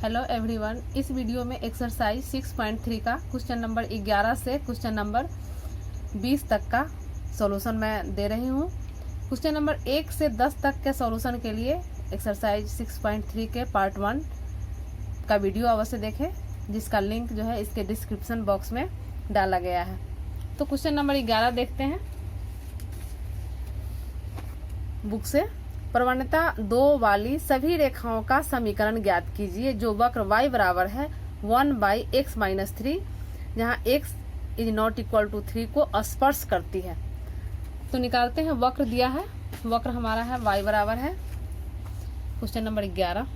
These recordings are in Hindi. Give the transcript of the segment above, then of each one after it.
हेलो एवरीवन, इस वीडियो में एक्सरसाइज 6.3 का क्वेश्चन नंबर 11 से क्वेश्चन नंबर 20 तक का सॉल्यूशन मैं दे रही हूँ। क्वेश्चन नंबर 1 से 10 तक के सॉल्यूशन के लिए एक्सरसाइज 6.3 के पार्ट 1 का वीडियो अवश्य देखें, जिसका लिंक जो है इसके डिस्क्रिप्शन बॉक्स में डाला गया है। तो क्वेश्चन नंबर 11 देखते हैं बुक से। प्रवणता 2 वाली सभी रेखाओं का समीकरण ज्ञात कीजिए जो वक्र y बराबर है 1/x-3, जहाँ x is not equal to 3 को स्पर्श करती है। तो निकालते हैं। वक्र दिया है, वक्र हमारा है y बराबर है, क्वेश्चन नंबर 11,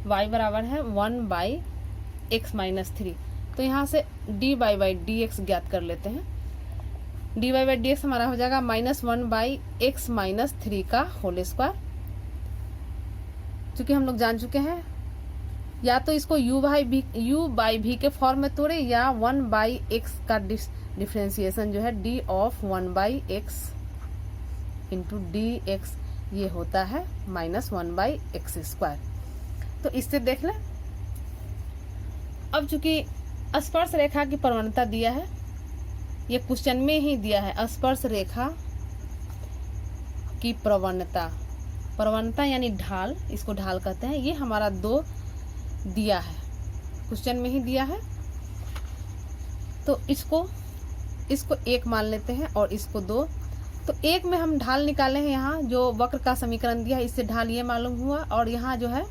y बराबर है 1/x-3। तो यहाँ से dy/dx ज्ञात कर लेते हैं। dy/dx हमारा हो जाएगा -1/x-3 का होल स्क्वायर। चूंकि हम लोग जान चुके हैं, या तो इसको u/v के फॉर्म में तोड़े या 1/x का डिफ्रेंसिएशन जो है d of 1/x into dx, ये होता है -1/x²। तो इससे देख लें। अब चूंकि स्पर्श रेखा की प्रवणता दिया है, ये क्वेश्चन में ही दिया है, स्पर्श रेखा की प्रवणता यानी ढाल, इसको ढाल कहते हैं। ये हमारा 2 दिया है, क्वेश्चन में ही दिया है। तो इसको 1 मान लेते हैं और इसको 2। तो 1 में हम ढाल निकाले हैं, यहाँ जो वक्र का समीकरण दिया है इससे ढाल ये मालूम हुआ, और यहाँ जो है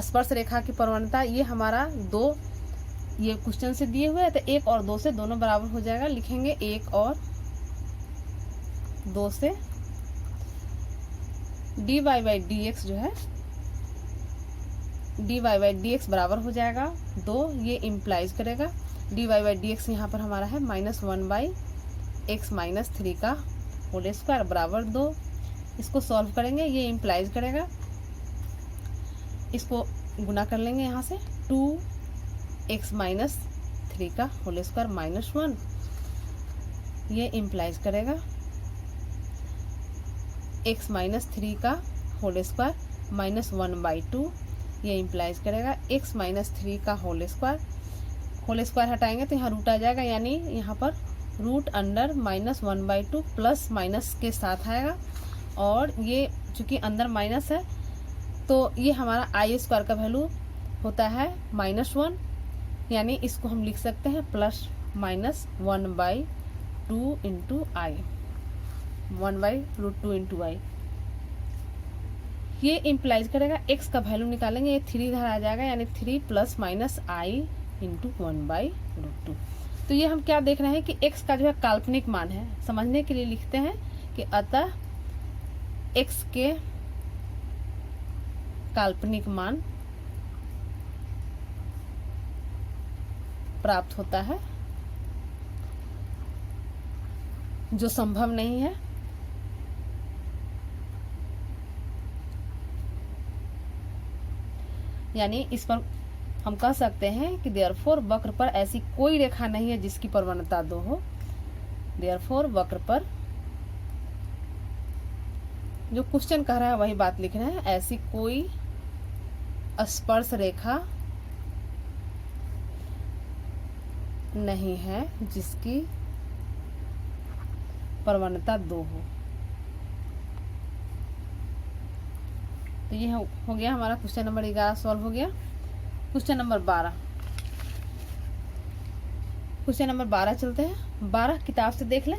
स्पर्श रेखा की प्रवणता ये हमारा 2 ये क्वेश्चन से दिए हुए हैं। तो 1 और 2 से दोनों बराबर हो जाएगा। लिखेंगे 1 और 2 से dy/dx जो है dy/dx बराबर हो जाएगा 2। ये इम्प्लाइज करेगा dy/dx यहाँ पर हमारा है -1/x-3 का होल स्क्वायर बराबर 2। इसको सॉल्व करेंगे, ये इम्प्लाइज करेगा, इसको गुना कर लेंगे यहाँ से 2x-3 का होल स्क्वायर -1। ये इम्प्लाइज करेगा x-3 का होल स्क्वायर -1/2। ये इम्प्लाइज करेगा x-3 का होल स्क्वायर हटाएंगे तो यहाँ रूट आ जाएगा, यानी यहाँ पर रूट अंडर -1/2 प्लस माइनस के साथ आएगा। और ये चूंकि अंदर माइनस है तो ये हमारा i² का वैल्यू होता है -1, यानी इसको हम लिख सकते हैं +-1/2 इंटू i, 1/√2 इंटू i। ये इम्प्लाइज करेगा x का वैल्यू निकालेंगे, ये 3 इधर आ जाएगा, यानी 3 + -i इंटू 1/√2। तो ये हम क्या देख रहे हैं कि x का जो है काल्पनिक मान है। समझने के लिए लिखते हैं कि अतः x के काल्पनिक मान प्राप्त होता है, जो संभव नहीं है। यानी इस पर हम कह सकते हैं कि देयरफॉर वक्र पर ऐसी कोई रेखा नहीं है जिसकी प्रवणता 2 हो। देयरफॉर वक्र पर जो क्वेश्चन कह रहा है वही बात लिख रहे हैं, ऐसी कोई स्पर्श रेखा नहीं है जिसकी प्रवणता 2 हो। तो ये हो गया हमारा क्वेश्चन नंबर 11 सॉल्व हो गया। क्वेश्चन नंबर 12, क्वेश्चन नंबर 12 चलते हैं। 12 किताब से देख लें।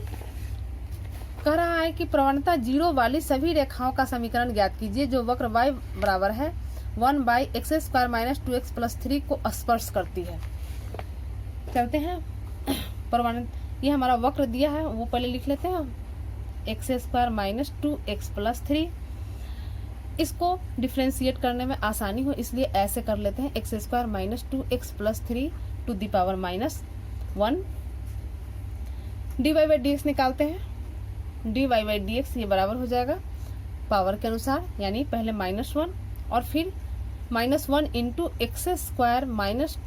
कह रहा है कि प्रवणता 0 वाली सभी रेखाओं का समीकरण ज्ञात कीजिए जो वक्र y बराबर है 1/x² - 2x + 3 को स्पर्श करती है। चलते हैं। ये हमारा वक्र दिया है, वो पहले लिख लेते हैं। x² - 2x + 3, इसको डिफ्रेंशिएट करने में आसानी हो इसलिए ऐसे कर लेते हैं, x² - 2x + 3 to the power -1। dy/dx निकालते हैं। dy/dx ये बराबर हो जाएगा पावर के अनुसार, यानी पहले -1 और फिर -1 इंटू x² -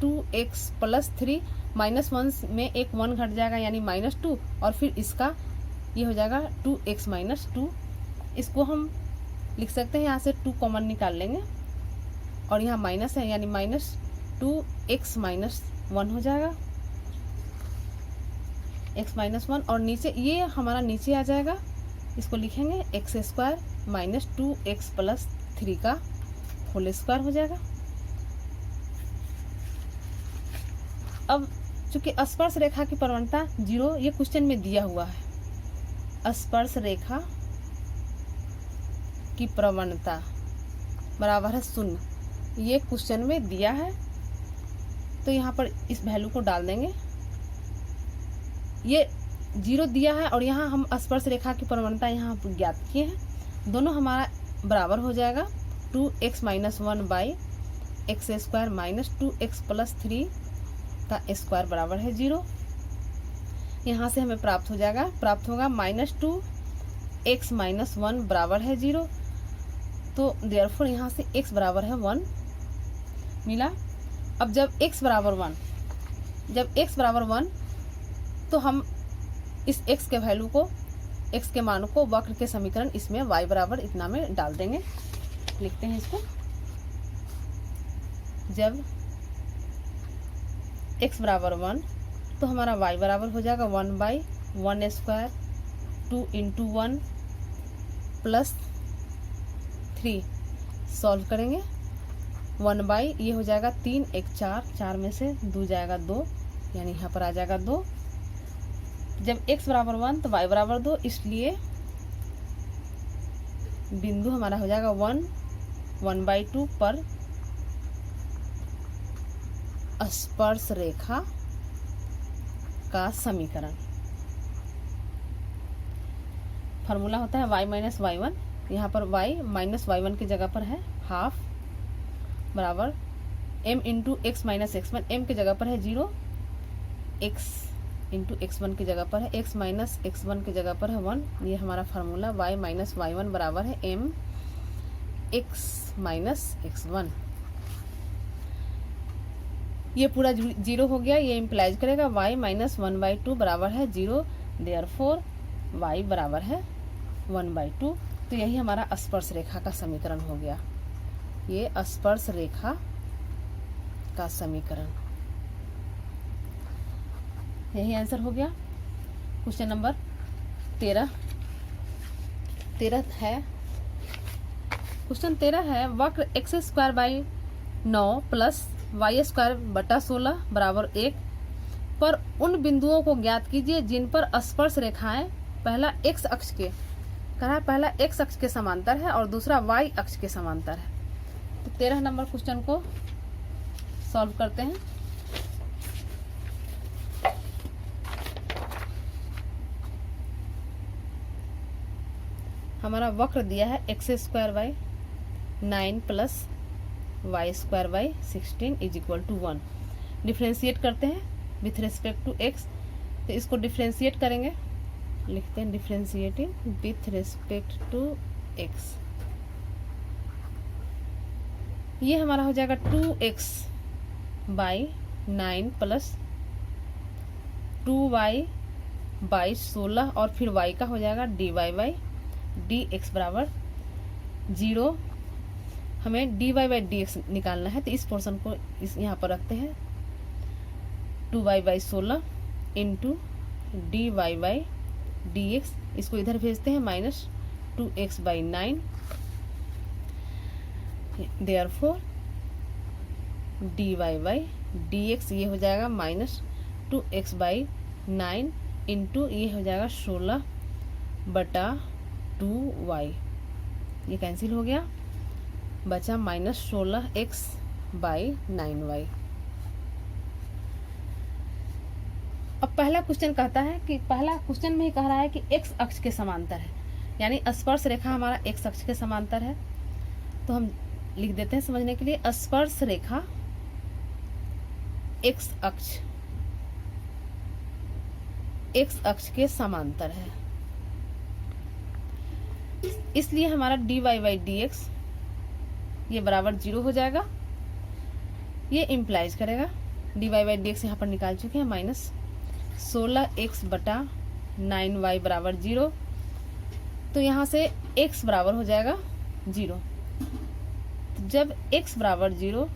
2x + 3, -1 में एक 1 घट जाएगा यानी -2, और फिर इसका ये हो जाएगा 2x - 2। इसको हम लिख सकते हैं, यहाँ से 2 कॉमन निकाल लेंगे और यहाँ माइनस है यानी -2x-1 हो जाएगा, x-1 और नीचे ये हमारा नीचे आ जाएगा, इसको लिखेंगे x² - 2x + 3 का होल स्क्वायर हो जाएगा। अब चूंकि स्पर्श रेखा की प्रवणता 0 ये क्वेश्चन में दिया हुआ है, स्पर्श रेखा की प्रवणता बराबर है 0, ये क्वेश्चन में दिया है। तो यहाँ पर इस वैल्यू को डाल देंगे, ये 0 दिया है और यहाँ हम स्पर्श रेखा की प्रवणता यहाँ ज्ञात किए हैं, दोनों हमारा बराबर हो जाएगा 2x - 1 / x² - 2x + 3 का स्क्वायर बराबर है 0। यहाँ से हमें प्राप्त होगा -2x - 1 बराबर है 0। तो देयरफॉर यहाँ से x बराबर है 1 मिला। अब जब x बराबर 1 तो हम इस x के वैल्यू को, x के मान को वक्र के समीकरण इसमें y बराबर इतना में डाल देंगे। लिखते हैं इसको, जब x बराबर 1 तो हमारा y बराबर हो जाएगा 1/1² 2 × 1 + 3। सॉल्व करेंगे 1/ ये हो जाएगा 3 × 1 = 4, 4 में से 2 जाएगा 2, यानी यहाँ पर आ जाएगा 2। जब x बराबर 1 तो y बराबर 2, इसलिए बिंदु हमारा हो जाएगा 1/2 पर स्पर्श रेखा का समीकरण। फॉर्मूला होता है y - y1, यहाँ पर y - y1 की जगह पर है हाफ बराबर m × x - x1, m की जगह पर है 0, x × x1 की जगह पर है x - x1 की जगह पर है 1। ये हमारा फार्मूला y - y1 बराबर है m x - x1। ये पूरा 0 हो गया, ये इम्प्लाइज करेगा y - 1/2 बराबर है 0, देयरफॉर y बराबर है 1/2। तो यही हमारा स्पर्श रेखा का समीकरण हो गया, ये स्पर्श रेखा का समीकरण, यही आंसर हो गया। क्वेश्चन नंबर 13 है, क्वेश्चन 13 है, वक्र x² / 9 + y² / 16 बराबर 1 पर उन बिंदुओं को ज्ञात कीजिए जिन पर स्पर्श रेखाएं पहला x अक्ष के समांतर है और दूसरा y अक्ष के समांतर है। तो 13 नंबर क्वेश्चन को सॉल्व करते हैं। हमारा वक्र दिया है x² / 9 + y² / 16 = 1। डिफ्रेंशिएट करते हैं विथ रिस्पेक्ट टू x, तो इसको डिफ्रेंशिएट करेंगे, लिखते हैं differentiating with respect to x। ये हमारा हो जाएगा 2x / 9 + 2y / 16 और फिर y का हो जाएगा dy/dx बराबर 0। हमें dy/dx निकालना है, तो इस पोर्शन को यहाँ पर रखते हैं 2y/16 × dy/dx, इसको इधर भेजते हैं -2x/9, देयरफॉर dy/dx ये हो जाएगा -2x/9 × ये हो जाएगा 16/2y, ये कैंसिल हो गया, बचा -16x/9y। अब पहला क्वेश्चन कहता है कि पहला क्वेश्चन में ही कह रहा है कि x अक्ष के समांतर है, यानी स्पर्श रेखा हमारा x अक्ष के समांतर है। तो हम लिख देते हैं समझने के लिए, स्पर्श रेखा x अक्ष के समांतर है, इसलिए हमारा dy/dx ये बराबर 0 हो जाएगा। ये इम्प्लाइज करेगा dy/dx यहाँ पर निकाल चुके हैं -16x/9y बराबर 0। तो यहाँ से x बराबर हो जाएगा 0। तो जब x बराबर 0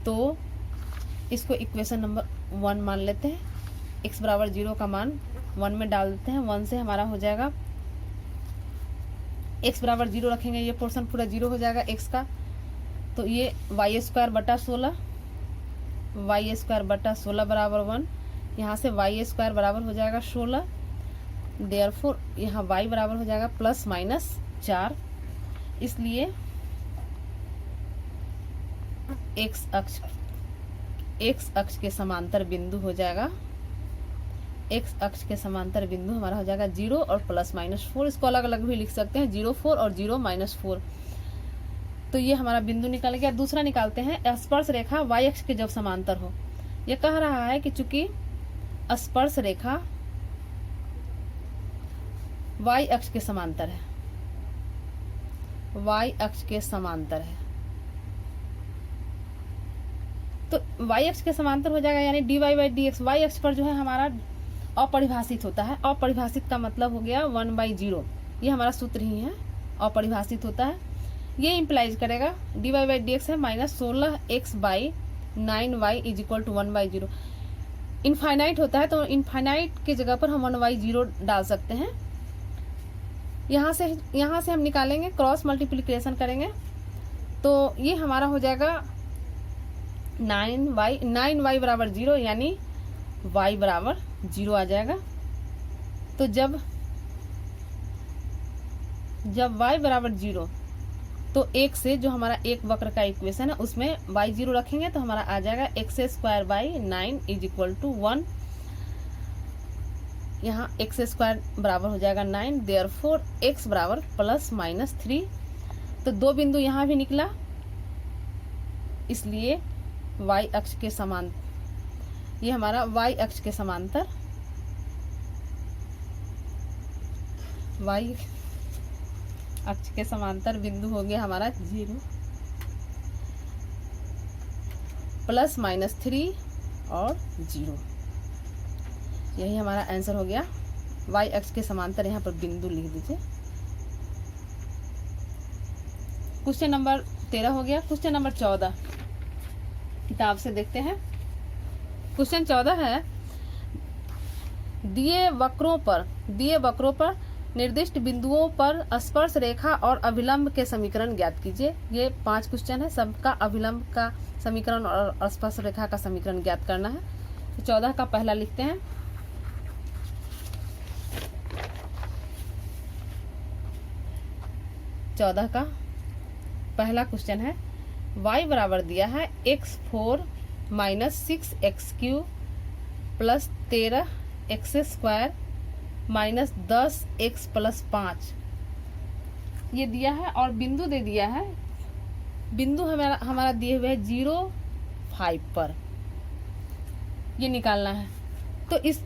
तो इसको इक्वेशन नंबर 1 मान लेते हैं। x बराबर 0 का मान 1 में डाल देते हैं। 1 से हमारा हो जाएगा, x बराबर 0 रखेंगे, ये पोर्शन पूरा 0 हो जाएगा x का, तो ये वाई स्क्वायर बटा 16 बराबर 1। यहाँ से वाई स्क्वायर बराबर हो जाएगा 16, देयरफॉर यहाँ y बराबर हो जाएगा प्लस माइनस 4। इसलिए x अक्ष के समांतर बिंदु हो जाएगा, x अक्ष के समांतर बिंदु हमारा हो जाएगा 0 और प्लस माइनस 4। इसको अलग अलग भी लिख सकते हैं, 0 4 और 0 माइनस 4। तो ये हमारा बिंदु निकल गया। दूसरा निकालते हैं, स्पर्श रेखा y अक्ष के जब समांतर हो। ये कह रहा है कि चूंकि स्पर्श रेखा y अक्ष के समांतर है, y अक्ष के समांतर है, तो y अक्ष के समांतर हो जाएगा, यानी dy by d x y अक्ष पर जो है हमारा अपरिभाषित होता है। अपरिभाषित का मतलब हो गया 1/0, ये हमारा सूत्र ही है, अपरिभाषित होता है। ये इम्प्लाइज करेगा dy बाई डी एक्स है minus 16x by 9y is equal to 1/0। Infinite होता है तो इनफाइनाइट की जगह पर हम 1/0 डाल सकते हैं। यहाँ से हम निकालेंगे, क्रॉस मल्टीप्लिकेशन करेंगे तो ये हमारा हो जाएगा 9y बराबर 0, यानी y बराबर 0 आ जाएगा। तो जब y बराबर 0 तो एक से जो हमारा एक वक्र का इक्वेशन है उसमें y 0 रखेंगे तो हमारा आ जाएगा x² by 9 is equal to 1। यहाँ x² बराबर हो जाएगा 9, देयरफॉर x बराबर प्लस माइनस 3। तो दो बिंदु यहाँ भी निकला, इसलिए y अक्ष के समान, ये हमारा y अक्ष के समांतर y अक्ष के समांतर बिंदु हो गया हमारा 0 प्लस माइनस 3 और 0। यही हमारा आंसर हो गया। y अक्ष के समांतर यहाँ पर बिंदु लिख दीजिए। क्वेश्चन नंबर 13 हो गया। क्वेश्चन नंबर 14 किताब से देखते हैं। क्वेश्चन 14 है, दिए वक्रों पर निर्दिष्ट बिंदुओं पर स्पर्श रेखा और अभिलंब के समीकरण ज्ञात कीजिए। ये 5 क्वेश्चन है, सबका अभिलंब का समीकरण और स्पर्श रेखा का समीकरण ज्ञात करना है। तो 14 का पहला लिखते हैं। चौदह का पहला क्वेश्चन है, y बराबर दिया है x4 minus 6x³ plus 13x² minus 10x plus 5 ये दिया है, और बिंदु दे दिया है। बिंदु हमारा दिए हुए है 0 5 पर, ये निकालना है। तो इस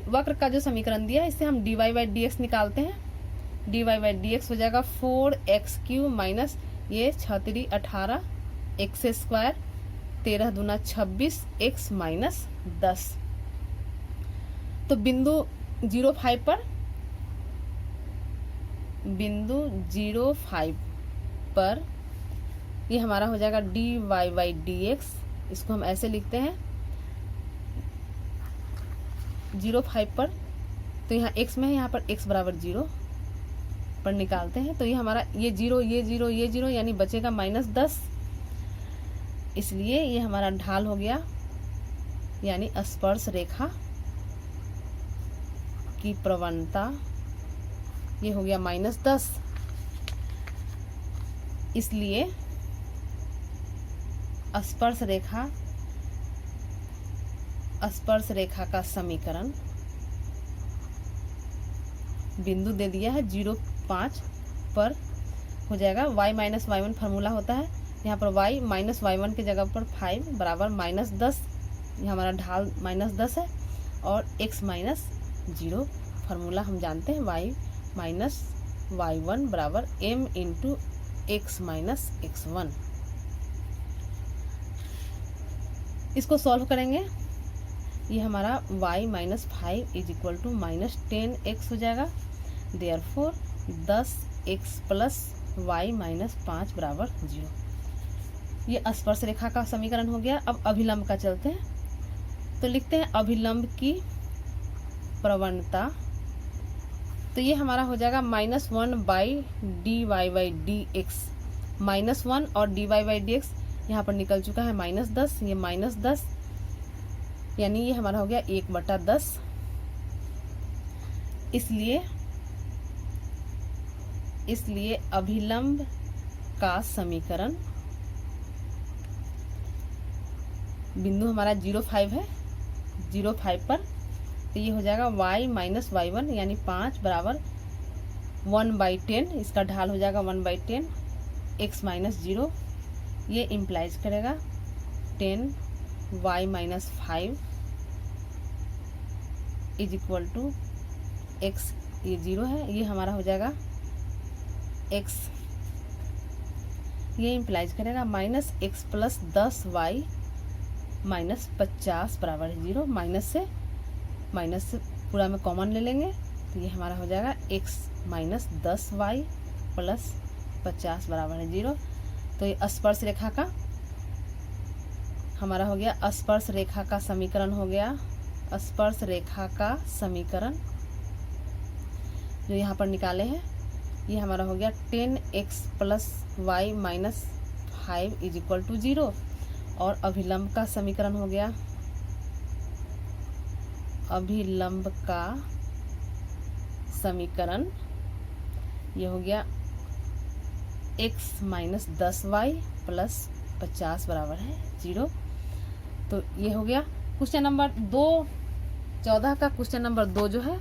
वक्र का जो समीकरण दिया है इससे हम dy बाई डी एक्स निकालते हैं। dy बाई डी एक्स हो जाएगा 4x³ माइनस ये 6×3 18 x² 13 दूना 26 x माइनस 10। तो बिंदु 0 5 पर, बिंदु 0 5 पर ये हमारा हो जाएगा dy बाई डी एक्स। इसको हम ऐसे लिखते हैं 0 5 पर, तो यहाँ x में है, यहाँ पर x बराबर 0 पर निकालते हैं। तो ये हमारा ये 0 ये 0 ये 0 यानी बचेगा माइनस 10। इसलिए ये हमारा ढाल हो गया, यानी स्पर्श रेखा की प्रवणता ये हो गया माइनस 10। इसलिए स्पर्श रेखा का समीकरण बिंदु दे दिया है 0 5 पर हो जाएगा y माइनस y1 फार्मूला होता है। यहाँ पर y माइनस y1 की जगह पर 5 बराबर माइनस 10, ये हमारा ढाल माइनस 10 है, और x माइनस 0 फार्मूला हम जानते हैं, y माइनस y1 बराबर m into x minus x1। इसको सॉल्व करेंगे, ये हमारा y minus 5 is equal to minus 10x हो जाएगा। Therefore 10x plus y minus 5 बराबर 0। ये स्पर्श रेखा का समीकरण हो गया। अब अभिलंब का चलते हैं, तो लिखते हैं अभिलंब की प्रवणता। तो ये हमारा हो जाएगा -1/dy/dx, -1 और dy/dx यहाँ पर निकल चुका है -10, ये -10 यानी ये हमारा हो गया 1/10। इसलिए अभिलंब का समीकरण, बिंदु हमारा 0,5 है, 0,5 पर, तो ये हो जाएगा y माइनस y1 यानी 5 बराबर 1/10। इसका ढाल हो जाएगा 1/10 x माइनस 0। ये इम्प्लाइज करेगा 10y minus 5 is equal to x, ये 0 है, ये हमारा हो जाएगा x, ये इम्प्लाइज करेगा minus x plus 10y minus 50 बराबर है 0। माइनस से पूरा में कॉमन ले लेंगे, तो ये हमारा हो जाएगा x माइनस 10y प्लस 50 बराबर है 0। तो ये स्पर्श रेखा का हमारा हो गया, स्पर्श रेखा का समीकरण हो गया। स्पर्श रेखा का समीकरण जो यहाँ पर निकाले हैं, ये हमारा हो गया 10x plus y minus 5 is equal to 0। और अभिलंब का समीकरण हो गया, अभिलंब का समीकरण ये हो गया x माइनस 10y प्लस 50 बराबर है 0। तो ये हो गया क्वेश्चन नंबर 2, 14 का क्वेश्चन नंबर 2 जो है,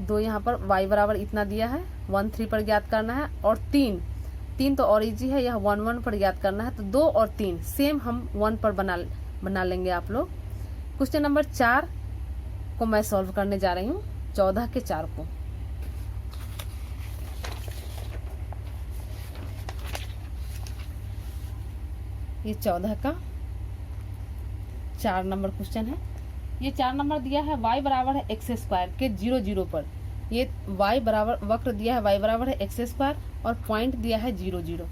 2 यहाँ पर y बराबर इतना दिया है, 1 3 पर ज्ञात करना है, और 3 तो और इजी है, यह 1 1 पर ज्ञात करना है। तो 2 और 3 सेम हम 1 पर बना लेंगे आप लोग। क्वेश्चन नंबर 4 को मैं सॉल्व करने जा रही हूँ, 14 के 4 को। ये 14 का 4 नंबर क्वेश्चन है। ये 4 नंबर दिया है y बराबर है x स्क्वायर के 0 0 पर। ये y बराबर वक्र दिया है, y बराबर है x स्क्वायर और पॉइंट दिया है 0 0।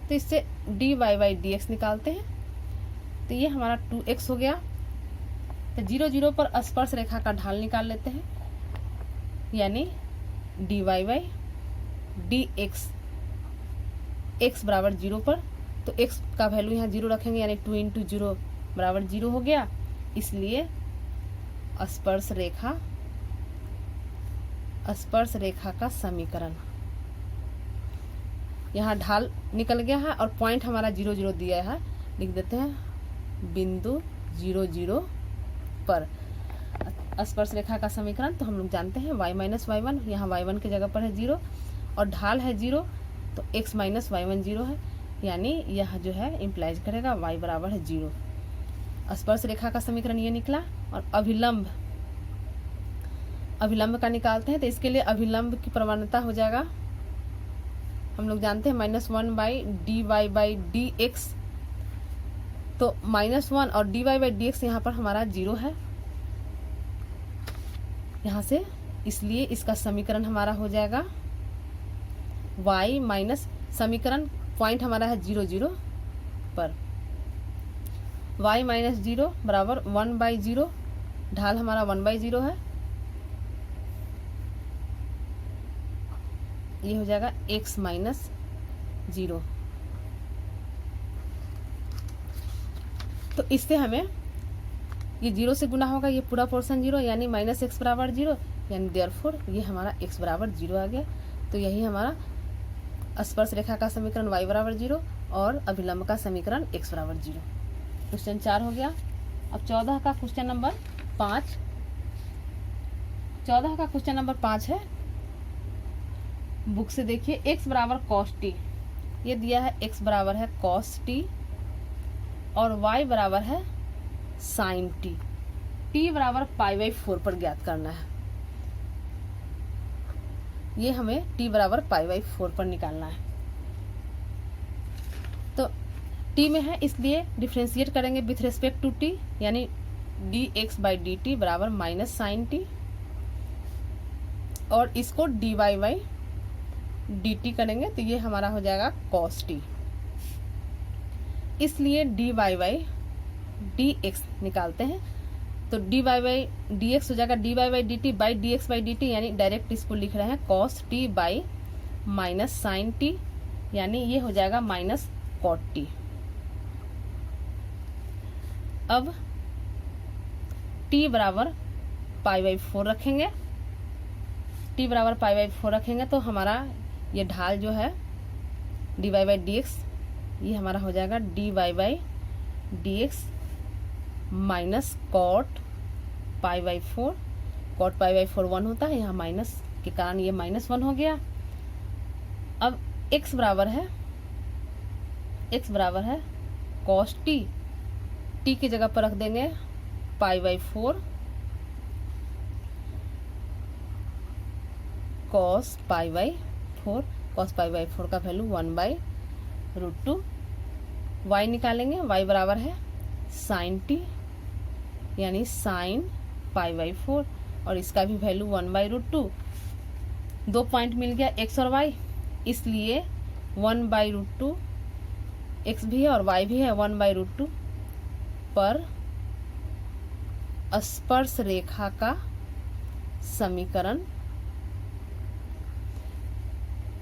तो इससे dy/dx निकालते हैं, तो ये हमारा 2x हो गया। तो 0 0 पर स्पर्श रेखा का ढाल निकाल लेते हैं, यानी dy/dx, x बराबर 0 पर, तो x का वैल्यू यहाँ 0 रखेंगे, यानी 2 × 0 बराबर 0 हो गया। इसलिए स्पर्श रेखा का समीकरण, यहाँ ढाल निकल गया है और पॉइंट हमारा 0 0 दिया है, लिख देते हैं बिंदु 0 0 पर स्पर्श रेखा का समीकरण। तो हम लोग जानते हैं y माइनस y1, यहाँ y1 की जगह पर है 0 और ढाल है 0, तो x माइनस y1 0 है, यानी यह जो है इम्प्लाइज करेगा y बराबर है 0। स्पर्श रेखा का समीकरण ये निकला। और अभिलंब का निकालते हैं, तो इसके लिए अभिलंब की प्रवणता हो जाएगा, हम लोग जानते हैं -1/dy/dx। तो -1 और dy/dx यहाँ पर हमारा 0 है यहाँ से, इसलिए इसका समीकरण हमारा हो जाएगा y माइनस, समीकरण पॉइंट हमारा है 0 0 पर, y माइनस 0 बराबर 1/0, ढाल हमारा 1/0 है, ये हो जाएगा x माइनस 0। तो इससे हमें ये 0 से गुना होगा, ये पूरा पोर्शन 0, यानी -x बराबर 0, यानी देयरफॉर ये हमारा x बराबर 0 आ गया। तो यही हमारा स्पर्श रेखा का समीकरण y बराबर 0 और अभिलंब का समीकरण x बराबर 0। क्वेश्चन 4 हो गया। अब 14 का क्वेश्चन नंबर 5, 14 का क्वेश्चन नंबर 5 है, बुक से देखिए, x बराबर cos t, ये दिया है x बराबर है cos t और y बराबर है sin t, t बराबर π/4 पर ज्ञात करना है। ये हमें t बराबर π/4 पर निकालना है। तो t में है, इसलिए डिफ्रेंशिएट करेंगे विथ रिस्पेक्ट टू t, यानी dx/dt बराबर माइनस sin t, और इसको dy/dx dt करेंगे तो ये हमारा हो जाएगा cos t। इसलिए dy बाई dx निकालते हैं तो dy बाई dx हो जाएगा dy by dt by dx by dt, यानी डायरेक्ट इसको लिख रहे हैं cos t by minus sine t, यानी ये हो जाएगा माइनस cot t। अब t बराबर पाई बाई 4 रखेंगे, t बराबर पाई बाई 4 रखेंगे तो हमारा ये ढाल जो है dy बाई dx ये हमारा हो जाएगा dy by dx minus cot pi by 4। Cot pi by 4 1 होता है, यहाँ माइनस के कारण ये -1 हो गया। अब x बराबर है cos t, t की जगह पर रख देंगे पाई by 4 cos pi by 4, cos pi by 4 का वैल्यू 1/√2। y निकालेंगे, y बराबर है साइन t यानी साइन पाई बाई 4, और इसका भी वैल्यू 1/√2। 2 पॉइंट मिल गया x और y, इसलिए 1/√2 x भी है और y भी है, 1/√2 पर स्पर्श रेखा का समीकरण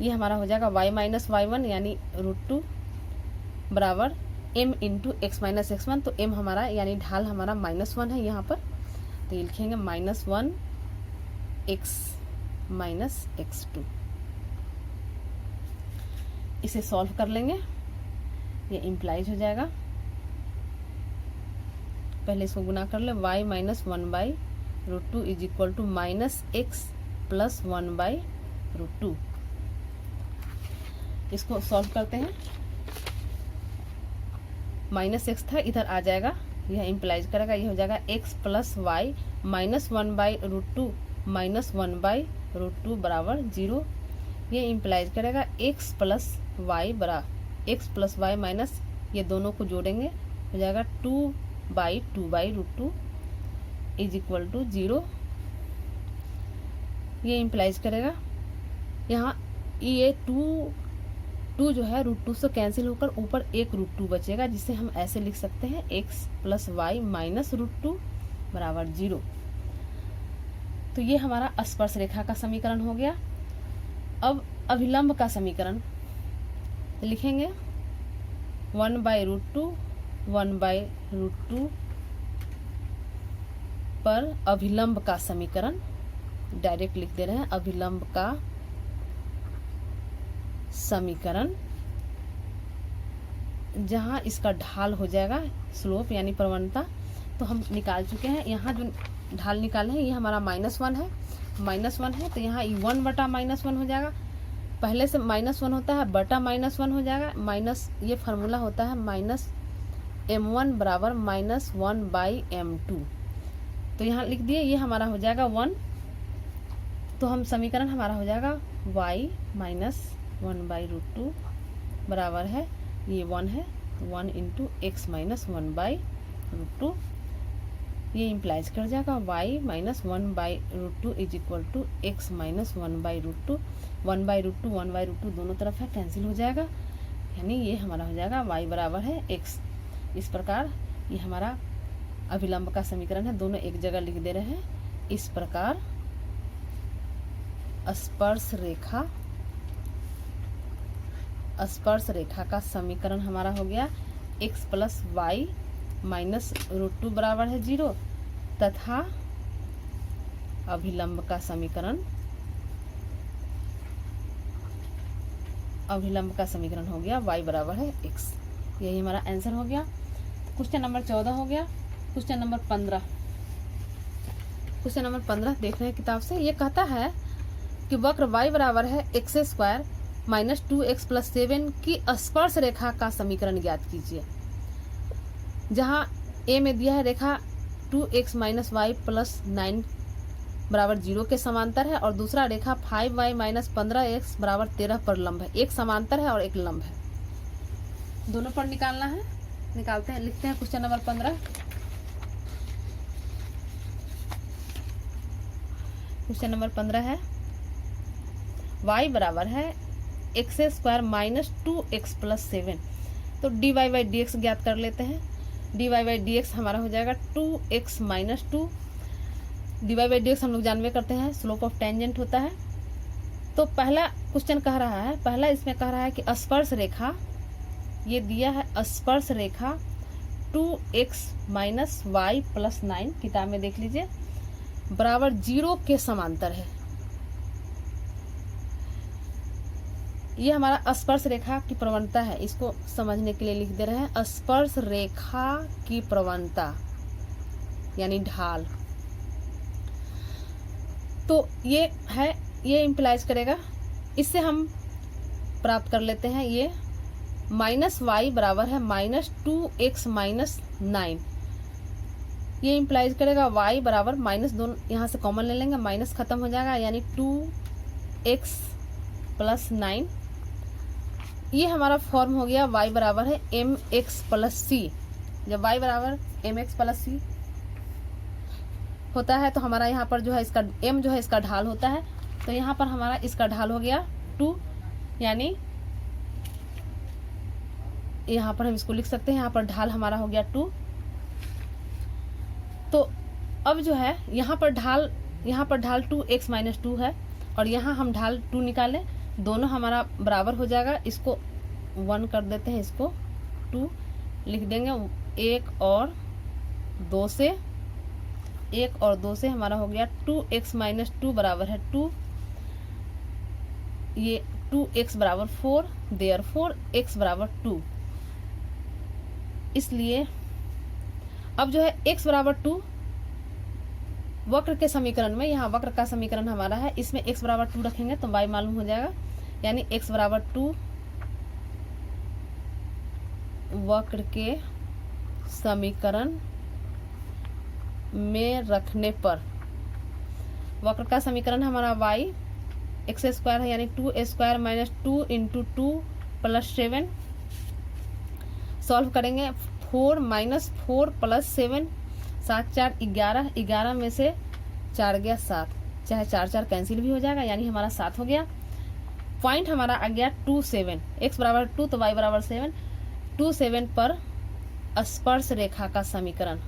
ये हमारा हो जाएगा y माइनस y1 यानी √2 बराबर m into x minus x1। तो m हमारा यानी ढाल हमारा -1 है यहाँ पर, तो ये लिखेंगे -1 x माइनस x2। इसे सॉल्व कर लेंगे, ये इम्प्लाइज हो जाएगा। पहले इसको गुना कर ले, y minus 1/√2 is equal to minus x plus 1/√2। इसको सॉल्व करते हैं, -x था इधर आ जाएगा, यह इम्प्लाइज करेगा, ये हो जाएगा x plus y minus 1/√2 minus 1/√2 बराबर 0। ये इम्प्लाइज करेगा x प्लस वाई बराबर x प्लस वाई माइनस ये दोनों को जोड़ेंगे हो जाएगा 2/2/√2 इज इक्वल टू 0। ये इम्प्लाइज करेगा यहाँ ये 2 जो है √2 से कैंसिल होकर ऊपर एक √2 बचेगा, जिसे हम ऐसे लिख सकते हैं x प्लस वाई माइनस √2 बराबर 0। तो ये हमारा स्पर्श रेखा का समीकरण हो गया। अब अभिलंब का समीकरण लिखेंगे 1/√2 1/√2 पर अभिलंब का समीकरण डायरेक्ट लिख दे रहे हैं। अभिलंब का समीकरण जहां इसका ढाल हो जाएगा स्लोप यानी प्रवणता, तो हम निकाल चुके हैं। यहाँ जो ढाल निकाले हैं ये हमारा -1 है, -1 है तो यहाँ 1/-1 हो जाएगा। पहले से -1 होता है बटा -1 हो जाएगा, माइनस ये फार्मूला होता है -m1 बराबर -1/m2। तो यहाँ लिख दिए, ये हमारा हो जाएगा 1। तो हम समीकरण हमारा हो जाएगा y माइनस 1/√2 बराबर है, ये 1 है 1 इंटू x माइनस 1/√2। ये इम्प्लाइज कर जाएगा y minus 1/√2 is equal to x minus 1/√2। 1/√2 दोनों तरफ है, कैंसिल हो जाएगा, यानी ये हमारा हो जाएगा y बराबर है x। इस प्रकार ये हमारा अभिलंब का समीकरण है, दोनों एक जगह लिख दे रहे हैं। इस प्रकार स्पर्श रेखा का समीकरण हमारा हो गया x प्लस वाई माइनस √2 बराबर है 0 तथा अभिलंब का समीकरण हो गया y बराबर है x। यही हमारा आंसर हो गया। क्वेश्चन नंबर 14 हो गया। क्वेश्चन नंबर 15 देख रहे हैं किताब से। ये कहता है कि वक्र y बराबर है x² माइनस 2x प्लस 7 की स्पर्श रेखा का समीकरण ज्ञात कीजिए। जहां a में दिया है रेखा 2x माइनस वाई प्लस 9 बराबर 0 के समांतर है और दूसरा रेखा 5y माइनस 15x बराबर 13 पर लंब है। एक समांतर है और एक लंब है, दोनों पर निकालना है। निकालते हैं, लिखते हैं क्वेश्चन नंबर 15। क्वेश्चन नंबर 15 है y बराबर है x square minus 2x plus 7। तो dy बाई डी एक्स ज्ञात कर लेते हैं। dy बाई डी एक्स हमारा हो जाएगा 2x minus 2। dy by d x हम लोग जानवे करते हैं स्लोप ऑफ टेंजेंट होता है। तो पहला क्वेश्चन कह रहा है, पहला इसमें कह रहा है कि स्पर्श रेखा, ये दिया है स्पर्श रेखा 2x माइनस वाई प्लस 9, किताब में देख लीजिए, बराबर 0 के समांतर है। ये हमारा स्पर्श रेखा की प्रवणता है, इसको समझने के लिए लिख दे रहे हैं स्पर्श रेखा की प्रवणता यानी ढाल। तो ये है, ये इम्प्लाइज करेगा, इससे हम प्राप्त कर लेते हैं ये माइनस वाई बराबर है माइनस 2x माइनस 9। ये इम्प्लाइज करेगा y बराबर माइनस, दोनों यहाँ से कॉमन ले लेंगे, माइनस खत्म हो जाएगा यानी 2x प्लस 9। ये हमारा फॉर्म हो गया y बराबर है mx प्लस c। जब y बराबर mx प्लस c होता है तो हमारा यहाँ पर जो है इसका m जो है इसका ढाल होता है। तो यहाँ पर हमारा इसका ढाल हो गया 2, यानी यहाँ पर हम इसको लिख सकते हैं, यहाँ पर ढाल हमारा हो गया 2। तो अब जो है यहाँ पर ढाल 2x माइनस 2 है और यहाँ हम ढाल 2 निकालें, दोनों हमारा बराबर हो जाएगा। इसको 1 कर देते हैं, इसको 2 लिख देंगे। 1 और 2 से हमारा हो गया 2x माइनस 2 बराबर है 2। ये 2x बराबर 4, देयरफॉर x बराबर 2। इसलिए अब जो है x बराबर 2 वक्र के समीकरण में, यहाँ वक्र का समीकरण हमारा है, इसमें x बराबर 2 रखेंगे तो y मालूम हो जाएगा, यानी x बराबर 2 वक्र के समीकरण में रखने पर, वक्र का समीकरण हमारा y एक्स स्क्वायर है यानी 2 square minus 2 into 2 plus 7। Solve करेंगे 4 माइनस 4 प्लस 7, 7 4 11, 11 में से 4 गया 7, चाहे 4 4 कैंसिल भी हो जाएगा, यानी हमारा 7 हो गया। पॉइंट हमारा आ गया 2 7, x बराबर 2 तो y बराबर 7, 2 7 पर स्पर्श रेखा का समीकरण।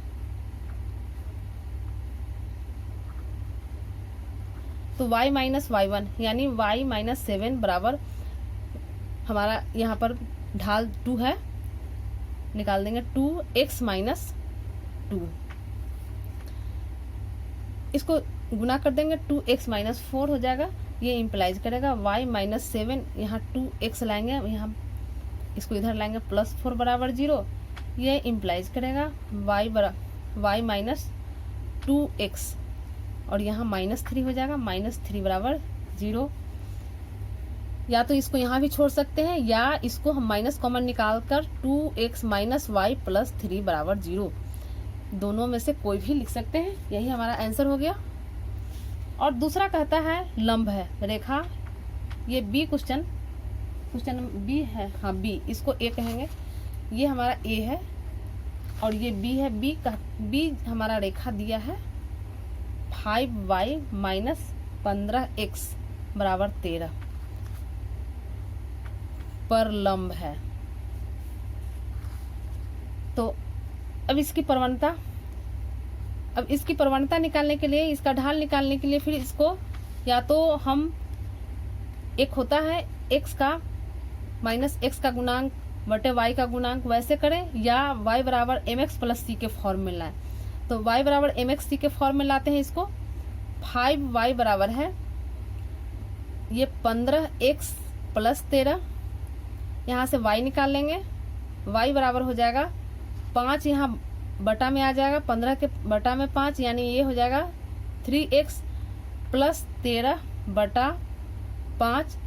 तो y माइनस y1 यानी y माइनस 7 बराबर हमारा यहाँ पर ढाल 2 है, निकाल देंगे 2x माइनस 2, इसको गुना कर देंगे 2x माइनस 4 हो जाएगा। ये इम्प्लाइज करेगा y माइनस 7, यहाँ 2x लाएंगे, यहाँ इसको इधर लाएंगे प्लस 4 बराबर 0। ये इम्प्लाइज करेगा y माइनस 2x और यहाँ माइनस 3 हो जाएगा, माइनस 3 बराबर 0। या तो इसको यहाँ भी छोड़ सकते हैं या इसको हम माइनस कॉमन निकाल कर 2x माइनस y प्लस 3 बराबर 0, दोनों में से कोई भी लिख सकते हैं। यही हमारा आंसर हो गया। और दूसरा कहता है लंब है रेखा, ये बी क्वेश्चन बी है, हाँ बी, इसको ए कहेंगे। ये हमारा ए है और ये बी है। बी हमारा रेखा दिया है 5y माइनस 15x बराबर 13 पर लंब है। तो अब इसकी प्रवणता निकालने के लिए, इसका ढाल निकालने के लिए, फिर इसको या तो हम एक होता है x का माइनस x का गुणांक बटे y का गुणांक वैसे करें, या y बराबर mx प्लस c के फॉर्म में लाएं। तो y बराबर mx c के फॉर्म में लाते हैं इसको। 5y बराबर है ये 15x प्लस 13, यहाँ से y निकाल लेंगे, y बराबर हो जाएगा 5, यहाँ बटा में आ जाएगा, 15 के बटा में 5, यानी ये हो जाएगा 3x प्लस 13 बटा 5।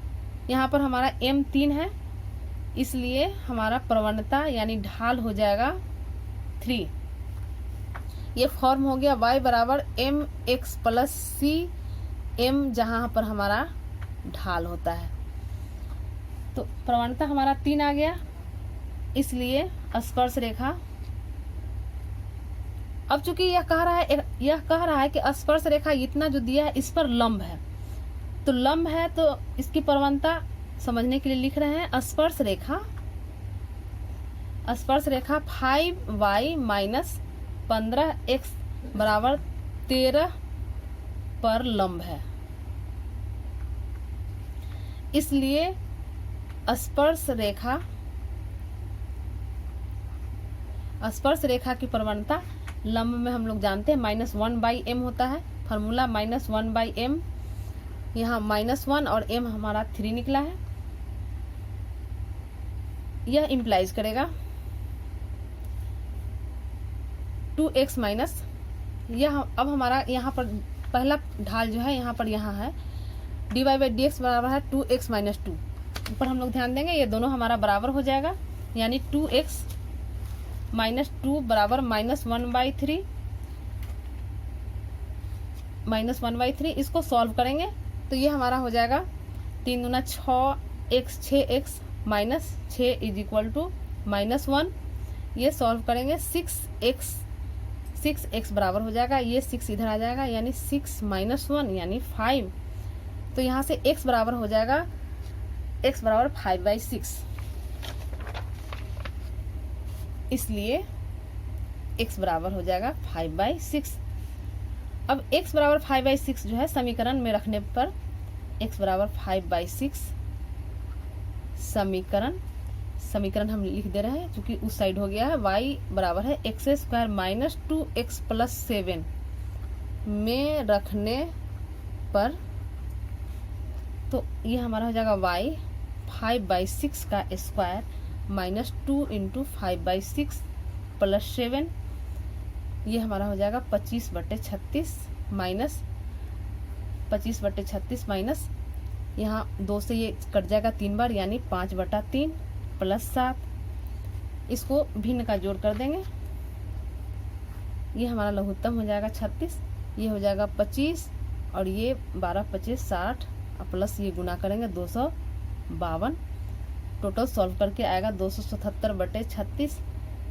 यहाँ पर हमारा m 3 है, इसलिए हमारा प्रवणता यानी ढाल हो जाएगा 3। ये फॉर्म हो गया y बराबर mx प्लस c, m जहाँ पर हमारा ढाल होता है। तो प्रवणता हमारा 3 आ गया, इसलिए स्पर्श रेखा। अब चूंकि यह कह रहा है कि स्पर्श रेखा इतना जो दिया है इस पर लंब है, तो लंब है तो इसकी प्रवणता समझने के लिए लिख रहे हैं। स्पर्श रेखा 5y माइनस 15x बराबर 13 पर लंब है। इसलिए स्पर्श रेखा की प्रवणता लंब में हम लोग जानते हैं -1/m होता है। फार्मूला -1/m, यहाँ -1 और m हमारा 3 निकला है। यह इम्प्लाइज करेगा 2x माइनस, यह अब हमारा यहाँ पर पहला ढाल जो है यहाँ पर यहाँ है, dy/dx बराबर है 2x माइनस 2। ऊपर हम लोग ध्यान देंगे ये दोनों हमारा बराबर हो जाएगा, यानी 2x माइनस 2 बराबर -1/3। इसको सॉल्व करेंगे तो ये हमारा हो जाएगा 3 दूना 6x minus 6 is equal to -1। ये सॉल्व करेंगे 6x बराबर हो जाएगा, ये 6 इधर आ जाएगा, यानी 6 माइनस 1 यानी 5। तो यहाँ से x बराबर हो जाएगा, x बराबर 5/6। इसलिए x बराबर हो जाएगा 5/6। अब x बराबर 5/6 जो है समीकरण में रखने पर x बराबर 5/6 समीकरण हम लिख दे रहे हैं क्योंकि उस साइड हो गया है। y बराबर है x² माइनस 2x प्लस 7 में रखने पर, तो ये हमारा हो जाएगा y 5/6 का स्क्वायर माइनस 2 इंटू 5/6 प्लस 7, ये हमारा हो जाएगा 25/36 माइनस 25/36 माइनस यहाँ 2 से ये कट जाएगा 3 बार, यानी 5/3 प्लस 7। इसको भिन्न का जोड़ कर देंगे, ये हमारा लघुत्तम हो जाएगा 36, ये हो जाएगा 25 और ये 12×5 = 60 प्लस ये गुना करेंगे 252। टोटल सॉल्व करके आएगा 277/36,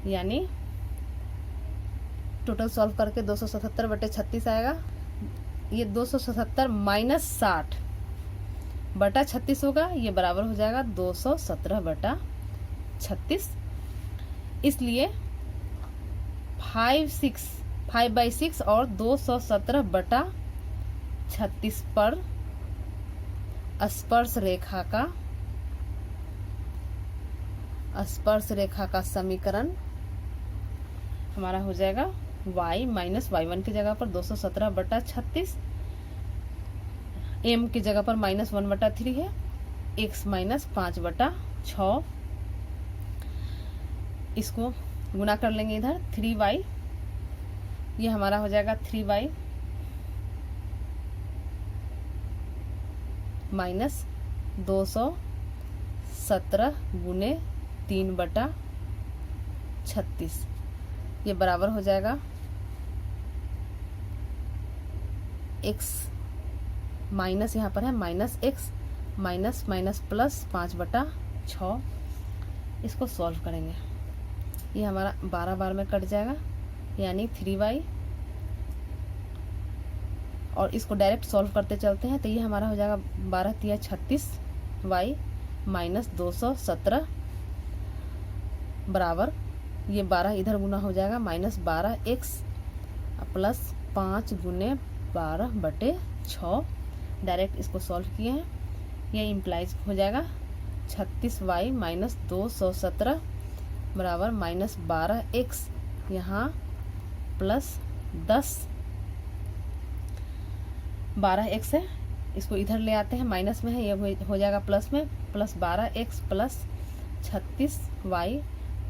यानी टोटल सॉल्व करके 277/36 आएगा। ये 277 माइनस 60/36 होगा, ये बराबर हो जाएगा 217/36। इसलिए 5/6 और 217/36 पर स्पर्श रेखा का समीकरण हमारा हो जाएगा y माइनस y1 की जगह पर 217/36, m की जगह पर -1/3 है, x माइनस 5/6। इसको गुना कर लेंगे इधर 3y, ये हमारा हो जाएगा 3y माइनस 217 गुने 3/36, ये बराबर हो जाएगा x माइनस यहाँ पर है minus x minus minus plus 5/6। इसको सॉल्व करेंगे, ये हमारा 12 बार में कट जाएगा, यानी 3y, और इसको डायरेक्ट सॉल्व करते चलते हैं तो ये हमारा हो जाएगा 12×3 = 36y माइनस 217 बराबर, ये 12 इधर गुना हो जाएगा -12x प्लस 5 गुने 12/6। डायरेक्ट इसको सॉल्व किए हैं, ये इम्प्लाइज हो जाएगा 36y माइनस 217 बराबर -12x, यहाँ प्लस 10 12x है, इसको इधर ले आते हैं, माइनस में है, ये हो जाएगा प्लस में, plus 12x plus 36y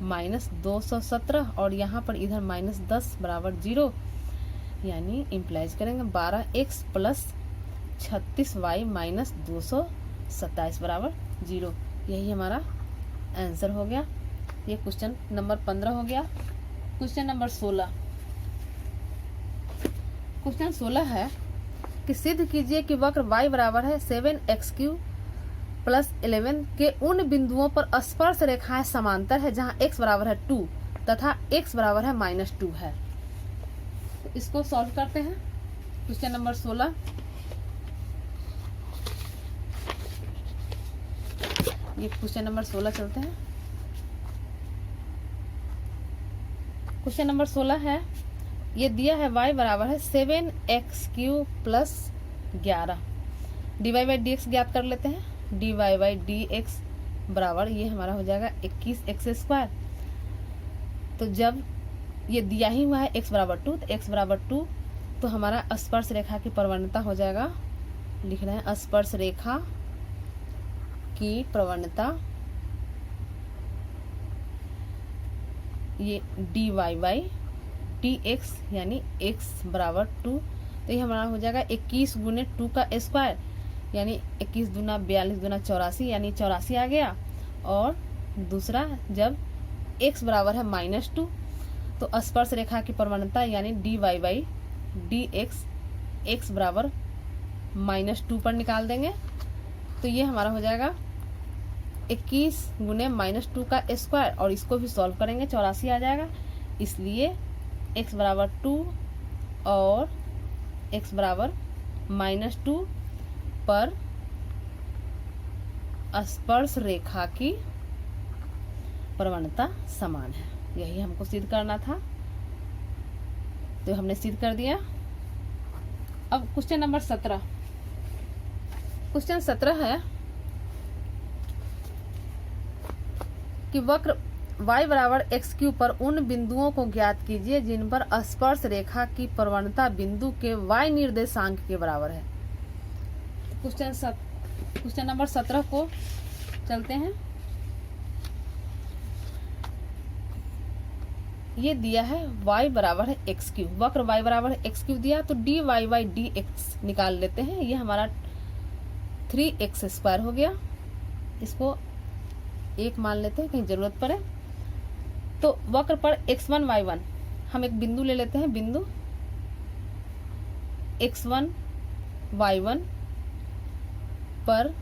minus 217 और यहाँ पर इधर -10 बराबर 0, यानी इम्प्लाइज करेंगे 12x प्लस 36y माइनस 227 बराबर 0। यही हमारा आंसर हो गया। ये क्वेश्चन नंबर 15 हो गया। क्वेश्चन नंबर 16, क्वेश्चन 16 है कि सिद्ध कीजिए कि वक्र y बराबर है 7x³ प्लस 11 के उन बिंदुओं पर स्पर्श रेखाएं समांतर है जहां x बराबर है 2 तथा x बराबर है -2 है। तो इसको सॉल्व करते हैं। क्वेश्चन नंबर 16, ये क्वेश्चन नंबर 16 चलते हैं। क्वेश्चन नंबर 16 है, ये दिया है y बराबर है 7x³ plus 11। dy by d x ज्ञात कर लेते हैं। dy बाई डी एक्स बराबर ये हमारा हो जाएगा 21x²। तो जब ये दिया ही हुआ है x बराबर 2, तो x बराबर 2 तो हमारा स्पर्श रेखा की प्रवणता हो जाएगा, लिख रहे हैं स्पर्श रेखा की प्रवणता, ये dy बाई डी एक्स यानी x बराबर 2, तो ये हमारा हो जाएगा 21 गुने 2 का स्क्वायर यानी 21 दूना 42 दूना 84 यानी 84 आ गया। और दूसरा जब x बराबर है -2 तो स्पर्श रेखा की प्रवणता यानी dy by d x x बराबर -2 पर निकाल देंगे, तो ये हमारा हो जाएगा 21 गुने -2 का स्क्वायर, और इसको भी सॉल्व करेंगे 84 आ जाएगा। इसलिए x बराबर 2 और x बराबर -2 पर स्पर्श रेखा की प्रवणता समान है। यही हमको सिद्ध करना था, तो हमने सिद्ध कर दिया। अब क्वेश्चन नंबर 17। क्वेश्चन 17 है कि वक्र y बराबर x³ पर उन बिंदुओं को ज्ञात कीजिए जिन पर स्पर्श रेखा की प्रवणता बिंदु के y निर्देशांक के बराबर है। क्वेश्चन नंबर 17 को चलते हैं। ये दिया है y बराबर है x³, वक्र y बराबर है x³ दिया, तो dy बाई डी एक्स निकाल लेते हैं। ये हमारा 3x² हो गया, इसको 1 मान लेते हैं कहीं जरूरत पड़े। तो वक्र पर x1 y1 हम एक बिंदु ले लेते हैं, बिंदु x1 y1 पर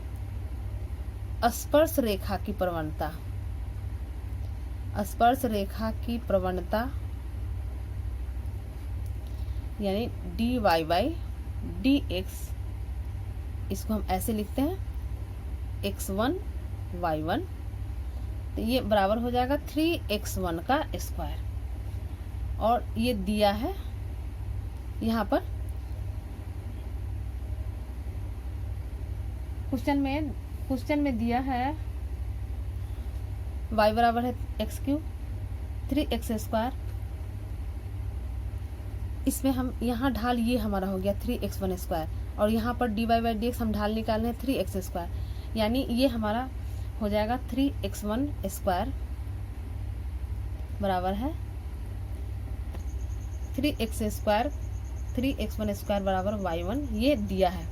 स्पर्श रेखा की प्रवणता, स्पर्श रेखा की प्रवणता यानी dy बाई डी एक्स, इसको हम ऐसे लिखते हैं x1 y1, तो ये बराबर हो जाएगा 3x1 का स्क्वायर। और ये दिया है यहाँ पर क्वेश्चन में दिया है y बराबर है x³, 3x²। इसमें हम यहाँ ढाल ये हमारा हो गया 3x1², और यहाँ पर dy बाई डी एक्स हम ढाल निकाल रहे हैं 3x², यानी ये हमारा हो जाएगा 3x1² बराबर है 3x² 3x1² बराबर y1, ये दिया है।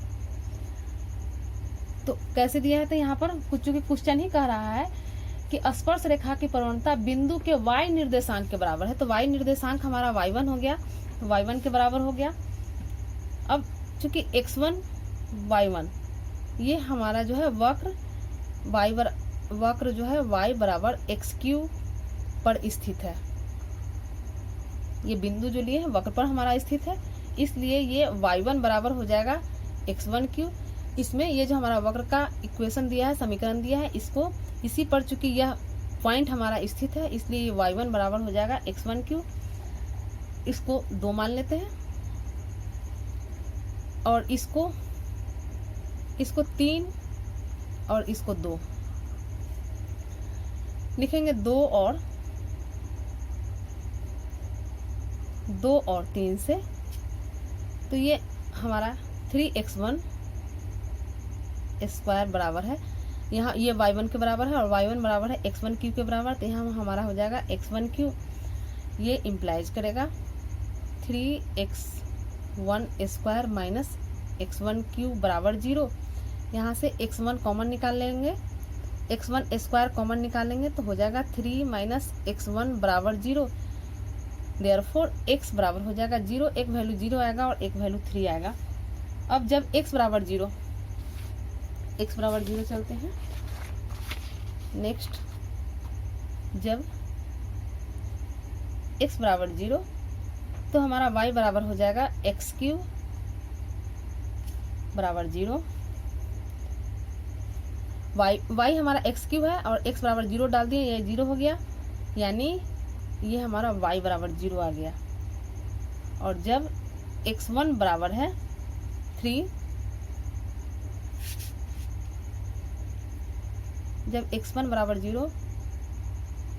तो कैसे दिया है, तो यहाँ पर कुछ चूंकि क्वेश्चन ही कह रहा है कि स्पर्श रेखा की प्रवणता बिंदु के y निर्देशांक के बराबर है, तो y निर्देशांक हमारा y1 हो गया, तो y1 के बराबर हो गया। अब चूंकि x1 y1 ये हमारा जो है वक्र जो है y बराबर x³ पर स्थित है, ये बिंदु जो लिए है वक्र पर हमारा स्थित है, इसलिए ये y1 बराबर हो जाएगा x1³। इसमें ये जो हमारा वक्र का इक्वेशन दिया है, समीकरण दिया है, इसको इसी पर चूंकि यह पॉइंट हमारा स्थित है, इसलिए ये y1 बराबर हो जाएगा x1³। इसको 2 मान लेते हैं, और इसको 3 और इसको 2 लिखेंगे, 2 और 3 से, तो ये हमारा 3x1² बराबर है, यहाँ ये y1 के बराबर है और y1 बराबर है x1³ के बराबर, तो यहाँ हमारा हो जाएगा x1³। ये इम्प्लाइज करेगा 3x1² माइनस x1³ बराबर 0। यहाँ से x1 कॉमन निकाल लेंगे, x1² कॉमन निकालेंगे तो हो जाएगा 3 माइनस x1 बराबर 0। देयरफॉर x बराबर हो जाएगा 0, एक वैल्यू 0 आएगा और एक वैल्यू 3 आएगा। अब जब x बराबर 0 चलते हैं नेक्स्ट, जब x बराबर 0 तो हमारा y बराबर हो जाएगा x³ बराबर 0, y हमारा एक्स क्यू है और x बराबर 0 डाल दिए, ये 0 हो गया, यानी ये हमारा y बराबर 0 आ गया। और जब x1 बराबर है 3, जब x1 बराबर 0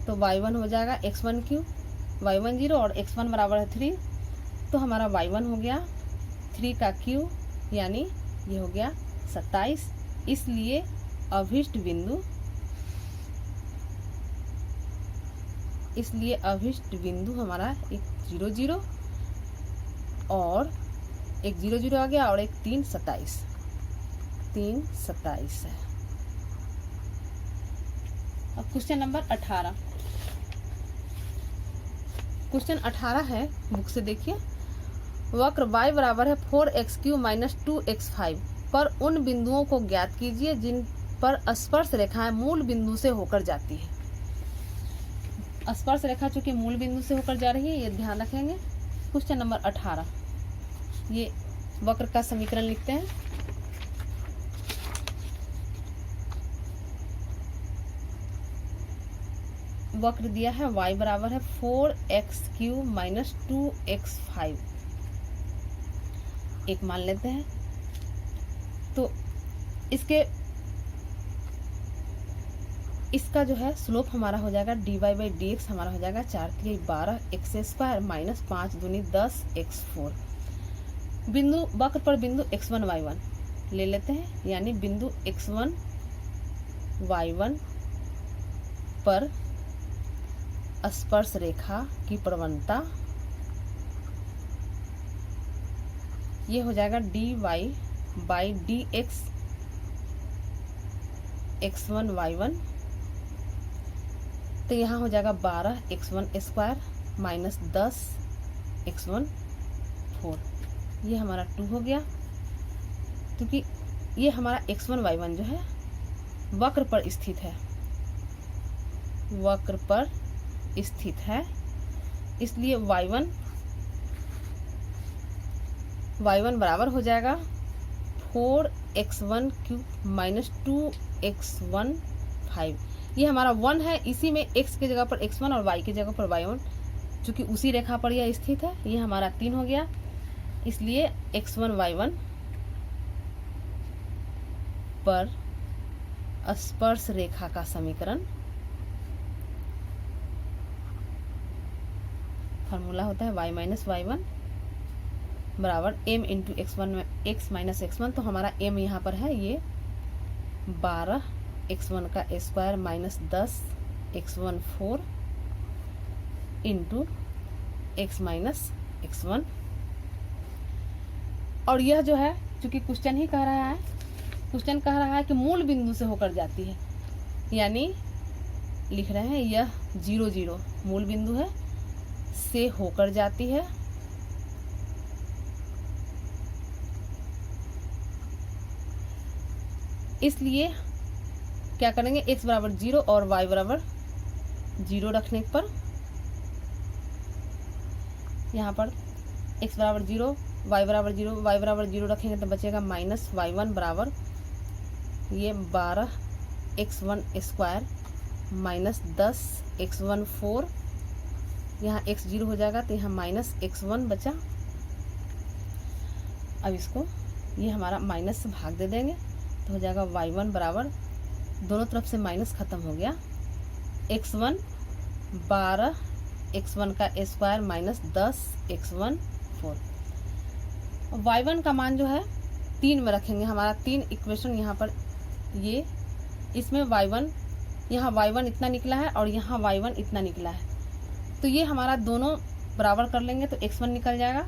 तो y1 हो जाएगा x1 क्यू, y1 0 और x1 बराबर है 3, तो हमारा y1 हो गया 3 का क्यू, यानी ये हो गया 27। इसलिए अभीष्ट बिंदु हमारा एक 0 0 और एक 0 0 आ गया और एक 3 27 है। अब क्वेश्चन नंबर 18, क्वेश्चन 18 है, बुक से देखिए। वक्र y बराबर है 4x³ माइनस 2x5 पर उन बिंदुओं को ज्ञात कीजिए जिन पर स्पर्श रेखाएं मूल बिंदु से होकर जाती है। स्पर्श रेखा चूंकि मूल बिंदु से होकर जा रही है, ये ध्यान रखेंगे। क्वेश्चन नंबर 18, ये वक्र का समीकरण लिखते हैं। वक्र दिया है y बराबर है 4x³ माइनस 2x5, एक मान लेते हैं। तो इसका जो है स्लोप हमारा हो जाएगा dy/dx हमारा हो जाएगा 4×3 12x² माइनस 5 दूनी 10x4। बिंदु वक्र पर बिंदु x1 y1 ले लेते हैं, यानी बिंदु x1 y1 पर स्पर्श रेखा की प्रवणता ये हो जाएगा dy/dx x1 y1, तो यहाँ हो जाएगा 12x1² माइनस 10x1 4, ये हमारा 2 हो गया। क्योंकि ये हमारा x1 y1 जो है वक्र पर स्थित है, इसलिए y1 बराबर हो जाएगा 4x1³ माइनस 2x1 5। ये हमारा 1 है, इसी में x की जगह पर x1 और y की जगह पर y1, चूंकि उसी रेखा पर यह स्थित है, ये हमारा 3 हो गया। इसलिए x1 y1 पर स्पर्श रेखा का समीकरण फार्मूला होता है y माइनस y1 बराबर m into x minus x1। तो हमारा m यहाँ पर है ये 12x1 का square minus 10x1 4 into x minus x1। और यह जो है चूंकि क्वेश्चन कह रहा है कि मूल बिंदु से होकर जाती है, यानी लिख रहे हैं यह 0 0 मूल बिंदु है से होकर जाती है। इसलिए क्या करेंगे, x बराबर 0 और y बराबर 0 रखने पर यहाँ पर x बराबर 0 y बराबर 0 रखेंगे तो बचेगा माइनस y1 बराबर ये 12x1² माइनस 10x1 4, यहाँ x 0 हो जाएगा तो यहाँ माइनस x1 बचा। अब इसको ये हमारा माइनस से भाग दे देंगे तो हो जाएगा y1 बराबर, दोनों तरफ से माइनस खत्म हो गया, x1 12x1 का स्क्वायर माइनस 10x1 4। y1 का मान जो है 3 में रखेंगे, हमारा 3 इक्वेशन यहाँ पर ये, इसमें y1 यहाँ y1 इतना निकला है और यहाँ y1 इतना निकला है, तो ये हमारा दोनों बराबर कर लेंगे तो x1 निकल जाएगा।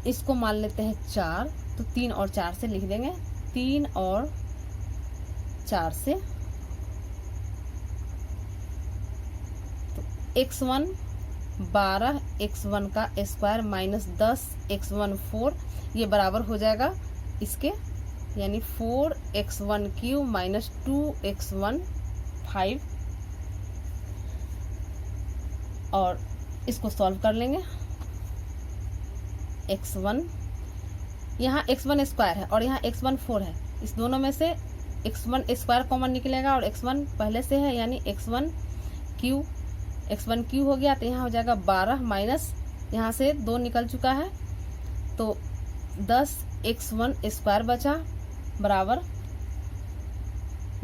इसको मान लेते हैं 4, तो 3 और 4 से लिख देंगे, 3 और 4 से, तो x1 12x1 का स्क्वायर माइनस 10x1 4, ये बराबर हो जाएगा इसके, यानी 4x1³ माइनस 2x1 5। और इसको सॉल्व कर लेंगे, x1 यहाँ x1 स्क्वायर है और यहाँ x1 4 है, इस दोनों में से x1 स्क्वायर कॉमन निकलेगा और x1 पहले से है यानी x1 क्यू हो गया। तो यहाँ हो जाएगा 12 माइनस यहाँ से 2 निकल चुका है तो 10x1 स्क्वायर बचा बराबर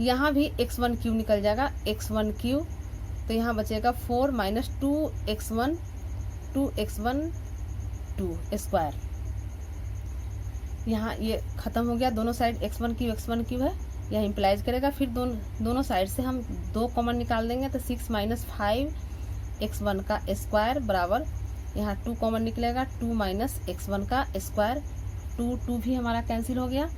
यहाँ भी x1 क्यू निकल जाएगा x1 क्यू। तो यहाँ बचेगा 4 माइनस 2x1 2 स्क्वायर। यहाँ ये खत्म हो गया, दोनों साइड x1 क्यू है, यह इम्प्लाइज करेगा। फिर दोनों साइड से हम 2 कॉमन निकाल देंगे तो 6 माइनस 5x1 का स्क्वायर बराबर यहाँ 2 कॉमन निकलेगा 2 माइनस x1 का स्क्वायर। 2 भी हमारा कैंसिल हो गया।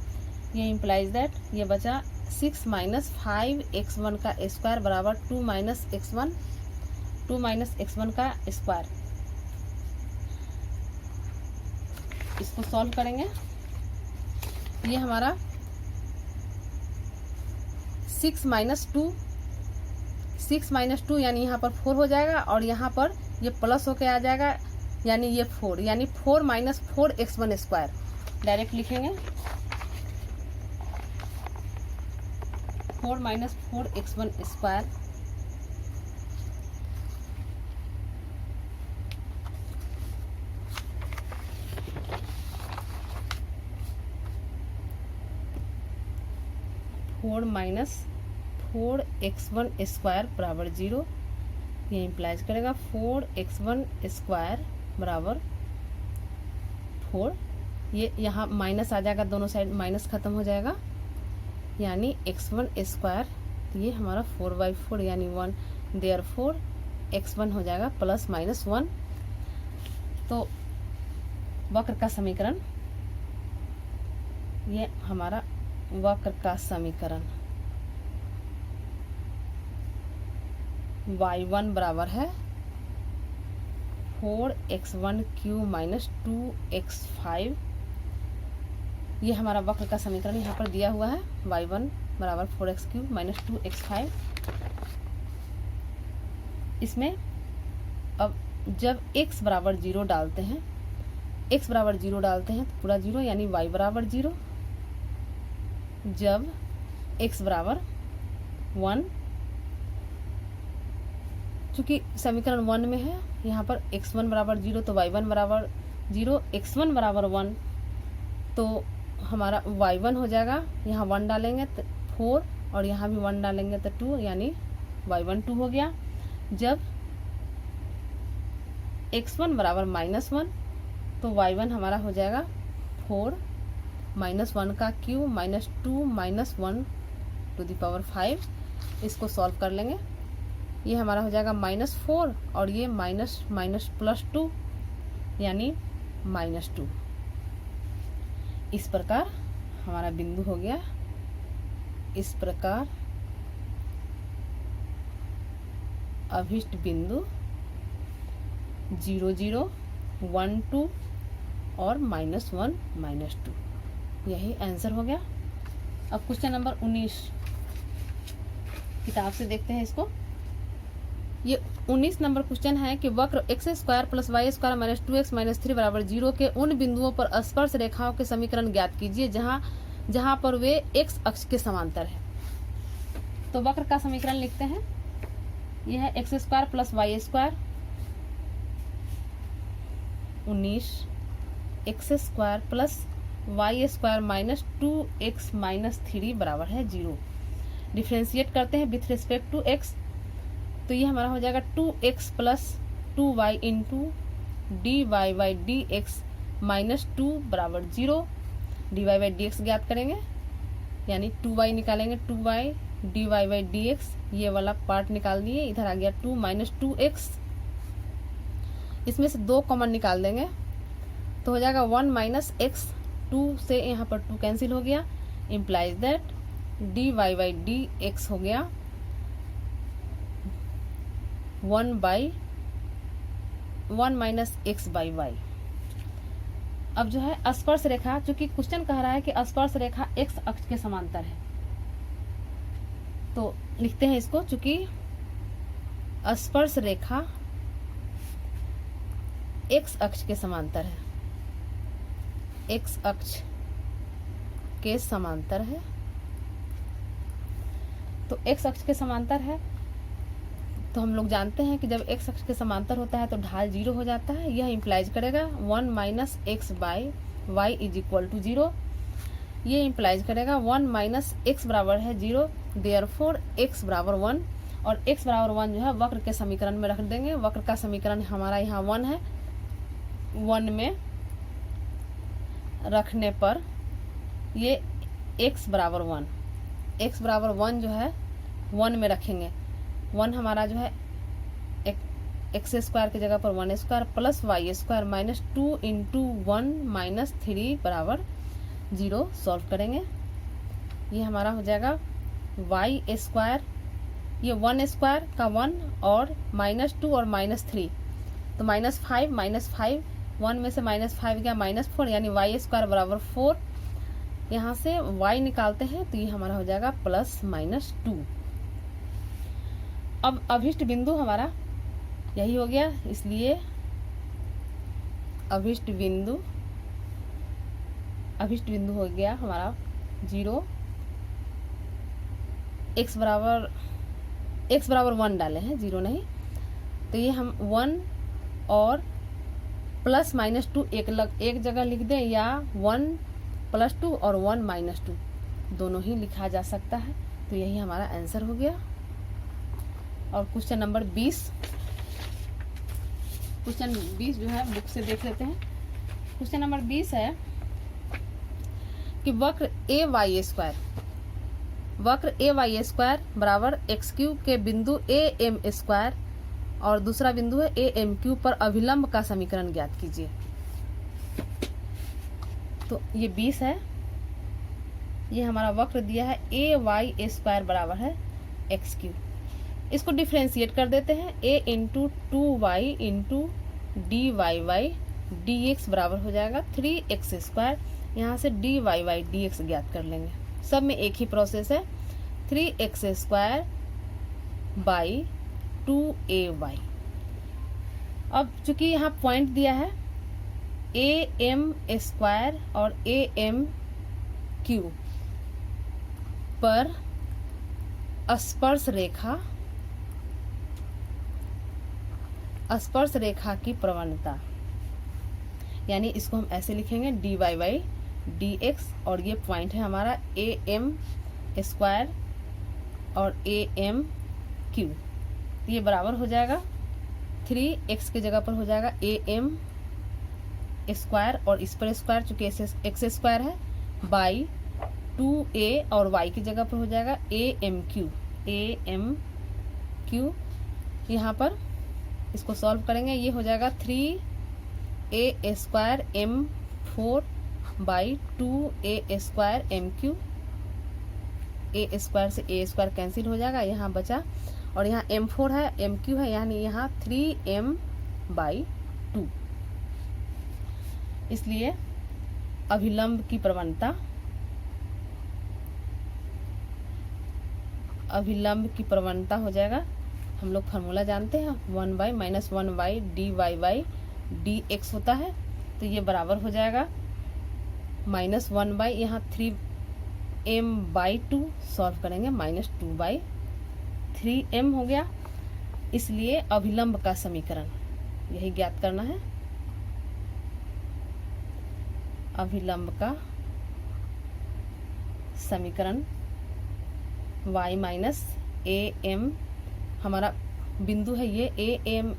ये इम्प्लाइज दैट ये बचा 6 माइनस 5x1 का स्क्वायर बराबर 2 माइनस x1 का स्क्वायर। इसको सॉल्व करेंगे। ये हमारा 6 माइनस 2 यानी यहाँ पर 4 हो जाएगा और यहाँ पर ये प्लस होके आ जाएगा यानी ये 4 यानी 4 माइनस 4x1 स्क्वायर डायरेक्ट लिखेंगे। 4 minus 4x1 square minus 4x1 square बराबर 0। ये इम्प्लाइज करेगा 4x1 स्क्वायर बराबर 4। ये यहाँ माइनस आ जाएगा, दोनों साइड माइनस खत्म हो जाएगा यानी x1 स्क्वायर। तो ये हमारा 4/4 यानी 1 देयरफॉर x1 हो जाएगा प्लस माइनस 1। तो वक्र का समीकरण, ये हमारा वक्र का समीकरण y1 बराबर है 4x1 क्यू माइनस 2x5। ये हमारा वक्र का समीकरण यहाँ पर दिया हुआ है y1 बराबर 4x क्यू माइनस 2x5। इसमें अब जब x बराबर 0 डालते हैं तो पूरा 0 यानी y बराबर 0। जब x बराबर 1, चूंकि समीकरण 1 में है यहाँ पर x1 बराबर 0 तो y1 बराबर 0, x1 बराबर 1 तो हमारा y1 हो जाएगा। यहाँ 1 डालेंगे तो 4 और यहाँ भी 1 डालेंगे तो 2 यानी y1 2 हो गया। जब x1 बराबर -1 तो y1 हमारा हो जाएगा 4 माइनस 1 का cube minus 2 minus 1 to the power 5। इसको सॉल्व कर लेंगे। ये हमारा हो जाएगा -4 और ये माइनस माइनस प्लस 2 यानी -2। इस प्रकार हमारा बिंदु हो गया। इस प्रकार अभिष्ट बिंदु 0 0 1 2 और -1 -2, यही आंसर हो गया। अब क्वेश्चन नंबर 19 किताब से देखते हैं इसको। ये 19 नंबर क्वेश्चन है कि वक्र x square plus y square minus 2x minus 3 बराबर 0 के उन बिंदुओं पर स्पर्श रेखाओं के समीकरण ज्ञात कीजिए जहां पर वे x अक्ष के समांतर है। तो वक्र का समीकरण लिखते हैं। यह है x square plus y square 19 x square plus y square minus 2x minus 3 बराबर है 0। डिफ्रेंशिएट करते हैं विथ रिस्पेक्ट टू x। तो ये हमारा हो जाएगा 2x plus 2y into d y by d x minus 2 बराबर 0। D y by d x ज्ञात करेंगे यानी 2y निकालेंगे 2y d y by d x, ये वाला पार्ट निकाल दिए। इधर आ गया 2 माइनस 2x। इसमें से 2 कॉमन निकाल देंगे तो हो जाएगा 1 माइनस x। 2 से यहाँ पर 2 कैंसिल हो गया। Implies that d y by d x हो गया 1 माइनस x बाई वाई। अब जो है स्पर्श रेखा, चूंकि क्वेश्चन कह रहा है कि स्पर्श रेखा x अक्ष के समांतर है, तो लिखते हैं इसको। चूंकि स्पर्श रेखा x अक्ष के समांतर है, x अक्ष के समांतर है, तो एक्स अक्ष के समांतर है, तो हम लोग जानते हैं कि जब एक्स अक्ष के समांतर होता है तो ढाल 0 हो जाता है। यह इम्प्लाइज करेगा 1 minus x by y is equal to 0। ये इम्प्लाइज करेगा 1 माइनस एक्स बराबर है 0, देयरफॉर एक्स बराबर 1, और एक्स बराबर 1 जो है वक्र के समीकरण में रख देंगे। वक्र का समीकरण हमारा यहाँ 1 है, 1 में रखने पर ये x बराबर 1, x बराबर 1 जो है 1 में रखेंगे। 1 हमारा जो है एक्स स्क्वायर की जगह पर 1 square plus y square minus 2 into 1 minus 3 बराबर 0। सॉल्व करेंगे, ये हमारा हो जाएगा वाई स्क्वायर, ये 1 स्क्वायर का 1 और माइनस 2 और माइनस 3, तो माइनस 5 1 में से माइनस 5 गया माइनस 4, यानी वाई स्क्वायर बराबर 4। यहाँ से y निकालते हैं तो ये हमारा हो जाएगा प्लस माइनस 2। अब अभिष्ट बिंदु हमारा यही हो गया, इसलिए अभिष्ट बिंदु हो गया हमारा 0। x बराबर 1 डाले हैं, 0 नहीं, तो ये हम 1 और प्लस माइनस 2 एक जगह लिख दें, या 1 प्लस 2 और 1 माइनस 2 दोनों ही लिखा जा सकता है। तो यही हमारा आंसर हो गया। और क्वेश्चन नंबर 20 जो है बुक से देख लेते हैं। क्वेश्चन नंबर 20 है कि वक्र ए वाई स्क्वायर बराबर एक्स क्यूब के बिंदु ए एम स्क्वायर और दूसरा बिंदु है ए एम क्यूब पर अभिलंब का समीकरण ज्ञात कीजिए। तो ये 20 है, ये हमारा वक्र दिया है ए वाई स्क्वायर बराबर है एक्स क्यूब। इसको डिफ्रेंशिएट कर देते हैं, a into 2y into d y y d x बराबर हो जाएगा 3x स्क्वायर। यहाँ से d y y d x ज्ञात कर लेंगे, सब में एक ही प्रोसेस है, 3x स्क्वायर बाई 2ay। अब चूंकि यहाँ पॉइंट दिया है ए एम स्क्वायर और ए एम क्यू पर स्पर्श रेखा की प्रवणता, यानी इसको हम ऐसे लिखेंगे d y y d x, और ये पॉइंट है हमारा ए एम स्क्वायर और ए एम क्यू। ये बराबर हो जाएगा 3x की जगह पर हो जाएगा ए एम स्क्वायर और इस पर स्क्वायर चूंकि एक्स स्क्वायर है बाई 2a और y की जगह पर हो जाएगा ए एम क्यू। यहाँ पर इसको सॉल्व करेंगे, ये हो जाएगा 3a square m 4 by 2a square m q. A square से ए स्क्वायर कैंसिल हो जाएगा, यहाँ बचा, और यहाँ m4 है mq है, यानी यहाँ 3m बाई 2। इसलिए अभिलंब की प्रवणता हो जाएगा, हम लोग फार्मूला जानते हैं 1 by minus 1 by d y y d x होता है, तो ये बराबर हो जाएगा माइनस 1 बाई यहाँ 3m बाई 2, सॉल्व करेंगे माइनस 2 बाई 3m हो गया। इसलिए अभिलंब का समीकरण यही ज्ञात करना है। अभिलंब का समीकरण y माइनस ए एम, हमारा बिंदु है ये ए एम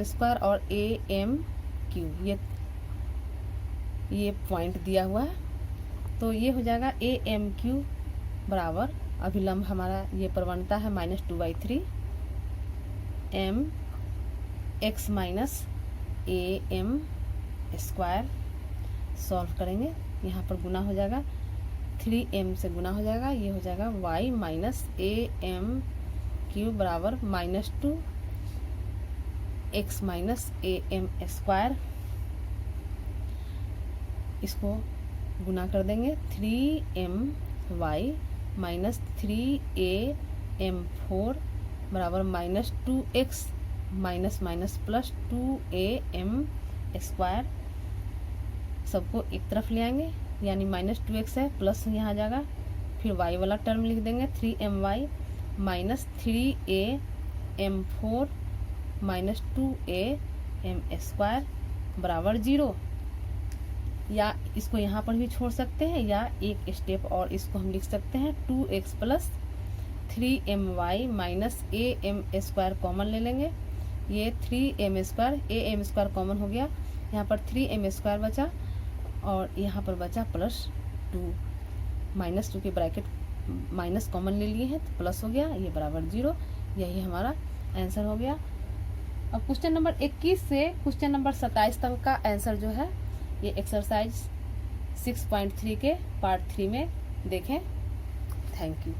स्क्वायर और ए एम क्यू, ये पॉइंट दिया हुआ है, तो ये हो जाएगा ए एम क्यू बराबर अभिलंब हमारा ये प्रवणता है -2/3 m x minus a m square. Solve करेंगे, यहाँ पर गुना हो जाएगा 3m से गुना हो जाएगा, ये हो जाएगा y minus a m q बराबर -2 x minus a m square. इसको गुना कर देंगे 3my माइनस 3am4 बराबर -2x minus minus plus 2am square. सबको एक तरफ ले आएंगे, यानी -2x है, प्लस यहाँ आ जाएगा, फिर y वाला टर्म लिख देंगे 3my minus 3am4 minus 2am² बराबर 0। या इसको यहाँ पर भी छोड़ सकते हैं, या एक स्टेप और इसको हम लिख सकते हैं 2x plus 3my minus am² common ले लेंगे, ये 3am² कॉमन हो गया, यहाँ पर 3am² बचा और यहाँ पर बचा +2, -2 के ब्रैकेट माइनस कॉमन ले लिए हैं तो प्लस हो गया, ये बराबर 0। यही हमारा आंसर हो गया। अब क्वेश्चन नंबर 21 से क्वेश्चन नंबर 27 तक का आंसर जो है ये एक्सरसाइज 6.3 के पार्ट 3 में देखें। Thank you.